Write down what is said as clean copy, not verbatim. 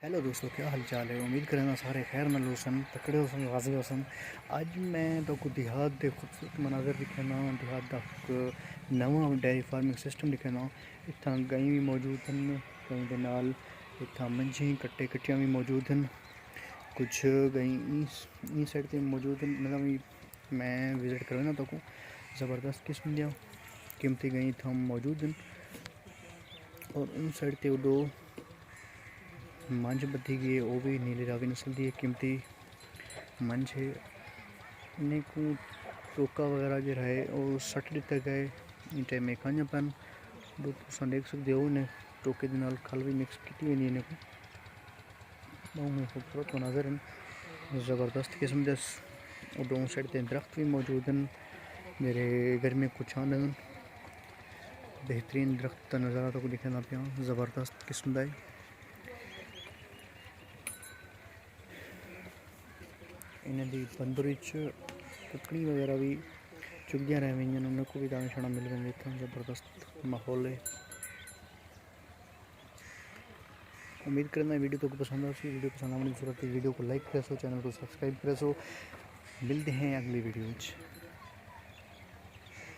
Hello दोस्तों, क्या हाल चाल है। उम्मीद करना सारे खैर नाल होसन, तकड़े होसन, गाजी होसन। आज मैं तो को देहात के खूबसूरत मनाजर दिखाना। देहात का एक नवा डेयरी फार्मिंग सिस्टम दिखाना। इतना गई भी मौजूद हैं, गई के नाल इतना मंझी कट्टे कट्टियाँ भी मौजूद हैं। कुछ गई ई साइड से मौजूद हैं, मतलब भी मैं विजिट करना तो को ज़बरदस्त किस्म दिया कीमती गई इतना मौजूद हैं। और उन साइड से दो मंझ बधी गई है, वो भी नीली रावी नस्ल की कीमती मंझ है। इन्हें को टोका वगैरह जो है वो सट दिता गया है। इन टाइम में खाने पैन दो तुम देख सकते हो। इन्हें टोके के नाल खल भी मिक्स की हुई नहीं। इन्हें को बहुत खूबसूरत नज़र हैं, ज़बरदस्त किस्म दे। और दोनों साइड से दरख्त भी मौजूद हैं, मेरे गर्मी कुछ आने बेहतरीन दरख्त का नज़ारा तो दिखाना पिया। ज़बरदस्त किस्म का है। इन्हें दी बंदरी ककड़ी वगैरह भी चुगियाँ रह हुई, उनको भी दाना शाना मिल गए। इतना ज़बरदस्त माहौल है। उम्मीद करना वीडियो तो पसंद आ। वीडियो पसंद आने की जरूरत है, वीडियो को लाइक करें, चैनल को सब्सक्राइब करें। मिलते हैं अगली वीडियो में।